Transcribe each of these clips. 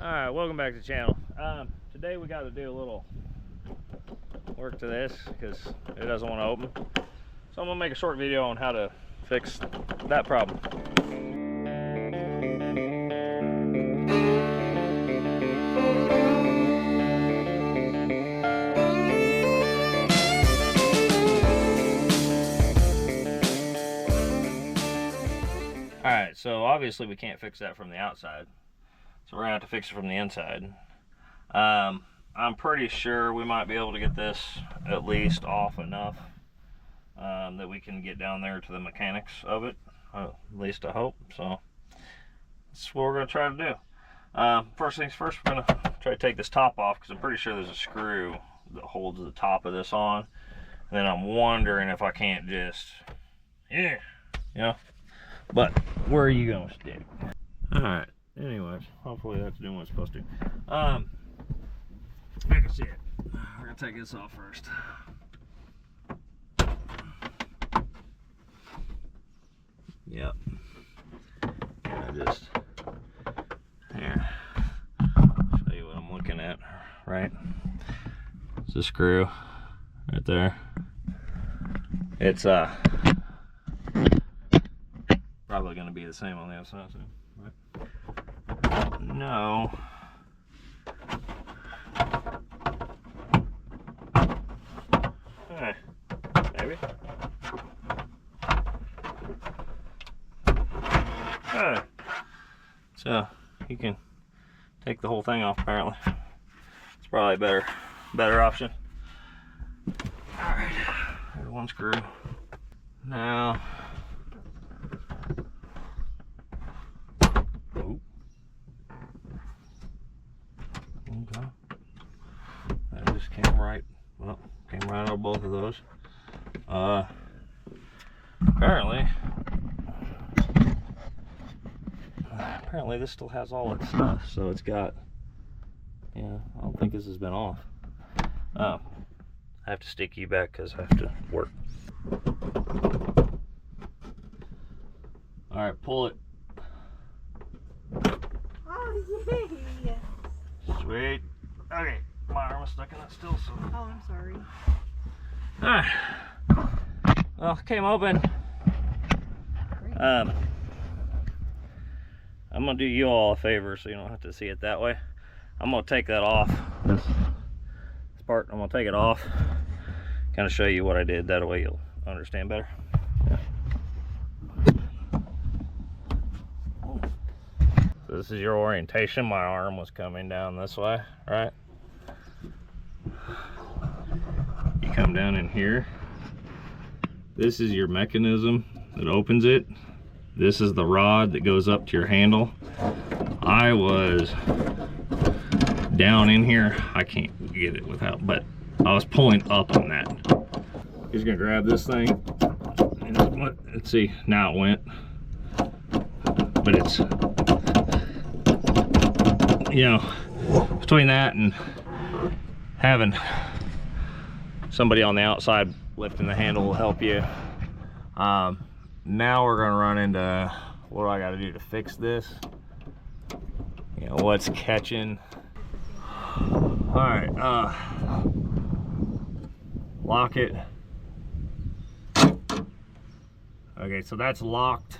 Alright, welcome back to the channel. Today we got to do a little work to this because it doesn't want to open. So I'm going to make a short video on how to fix that problem. Alright, so obviously we can't fix that from the outside. So we're gonna have to fix it from the inside. I'm pretty sure we might be able to get this at least off enough that we can get down there to the mechanics of it. At least I hope. So that's what we're gonna try to do. First things first, we're gonna try to take this top off because I'm pretty sure there's a screw that holds the top of this on. And then I'm wondering if I can't just, you know. But where are you gonna stick? All right. Anyways, hopefully that's doing what it's supposed to. Like I said, we're gonna take this off first. Yep. And I just here. Show you what I'm looking at. Right. It's a screw right there. It's probably gonna be the same on the other side too. Right. No. Maybe. So you can take the whole thing off apparently. It's probably a better option. Alright, there's one screw. Now okay. That just came right out of both of those. Apparently this still has all its stuff, so it's got, yeah, I don't think this has been off. I have to stick you back because I have to work. Alright, pull it. Oh, yay! Sweet. Okay, my arm was stuck in that still, so. Oh, I'm sorry. Alright. Well, it came open. I'm gonna do you all a favor so you don't have to see it that way. I'm gonna take that off. This part, I'm gonna take it off. Kind of show you what I did. That way you'll understand better. Yeah. So this is your orientation. My arm was coming down this way, right? You come down in here. This is your mechanism that opens it. This is the rod that goes up to your handle. I was down in here. I can't get it without, but I was pulling up on that. He's gonna grab this thing. And let's see, now it went. But it's, you know, between that and having somebody on the outside lifting the handle will help you. Now we're gonna run into what do I gotta do to fix this. You know, what's catching. All right, lock it. Okay, so that's locked.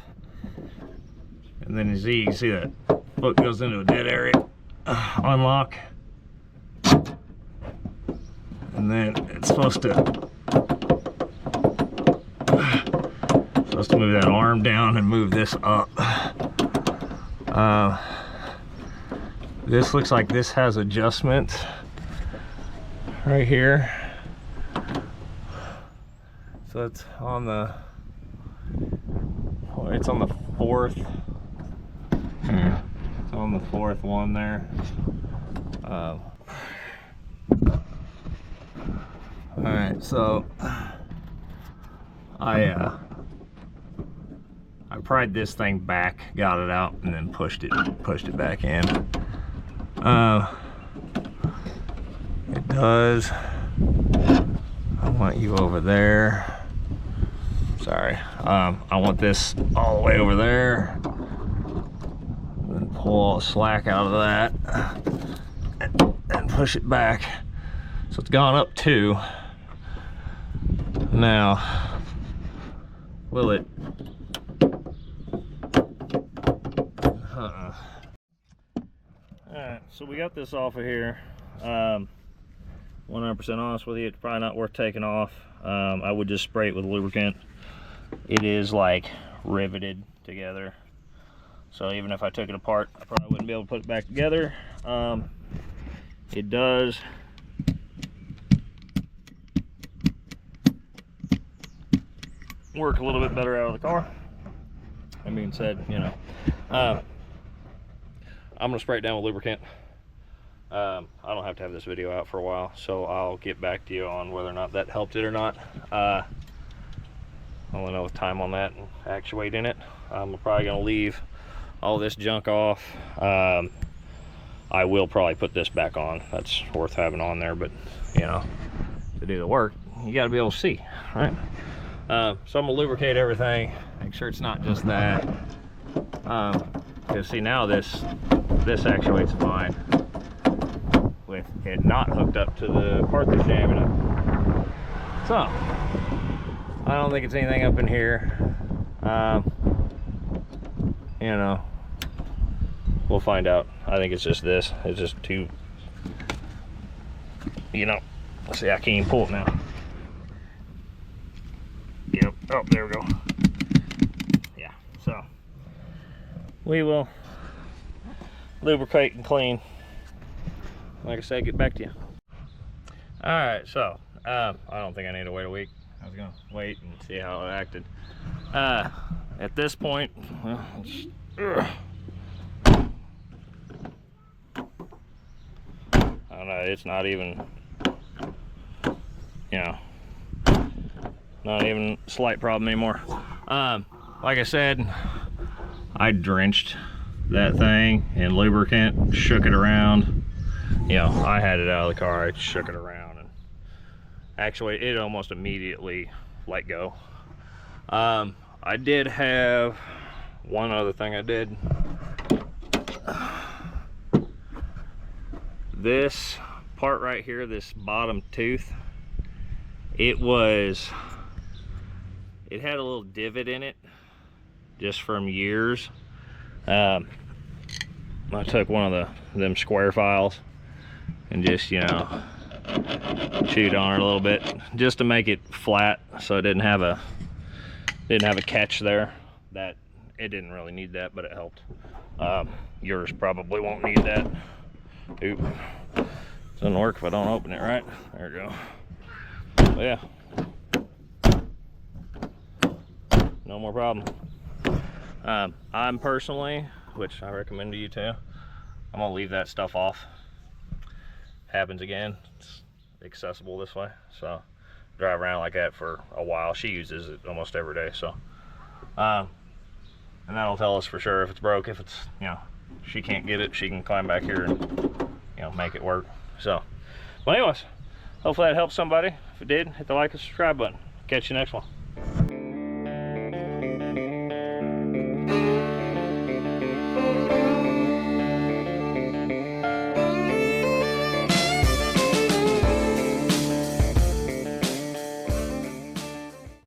And then as you can see that foot goes into a dead area. Unlock. And then it's supposed to move that arm down and move this up. This looks like this has adjustment right here. So it's on the fourth. It's on the fourth one there. All right, so I pried this thing back, got it out, and then pushed it back in. It does. I want you over there. Sorry. I want this all the way over there. pull all the slack out of that and push it back. So it's gone up 2. Now, will it? Alright, so we got this off of here. 100% honest with you, it's probably not worth taking off. I would just spray it with lubricant. It is like riveted together. So even if I took it apart, I probably wouldn't be able to put it back together. It does work a little bit better out of the car. That being said, you know, I'm gonna spray it down with lubricant. I don't have to have this video out for a while, so I'll get back to you on whether or not that helped it or not. I only know with time on that and actuating it. I'm probably gonna leave all this junk off. I will probably put this back on. That's worth having on there, but you know, to do the work, you got to be able to see, right? So I'm gonna lubricate everything, make sure it's not just that. Because see, now this actuates fine with it not hooked up to the part that's jamming it. So I don't think it's anything up in here. You know, we'll find out. I think it's just this. It's just too, you know, let's see, I can't even pull it now. Yep, oh, there we go. Yeah, so we will lubricate and clean. Like I said, get back to you. All right, so I don't think I need to wait a week. I was gonna wait and see how it acted. At this point, well, I don't know, it's not even, you know, not even a slight problem anymore. Like I said, I drenched that thing in lubricant, shook it around. You know, I had it out of the car, I shook it around, and actually it almost immediately let go. I did have one other thing I did. This part right here, this bottom tooth, it had a little divot in it just from years. I took one of them square files and just, you know, chewed on it a little bit just to make it flat, so it didn't have a catch there. That it didn't really need that, but it helped. Yours probably won't need that. Oop, doesn't work if I don't open it right. There we go. But yeah, no more problem. I'm personally, which I recommend to you too, I'm gonna leave that stuff off. Happens again, it's accessible this way, so drive around like that for a while. She uses it almost every day, so and that'll tell us for sure if it's broke. If it's, you know, she can't get it, she can climb back here and, you know, make it work. So, well, anyways, hopefully that helps somebody. If it did, hit the like and subscribe button. Catch you next one.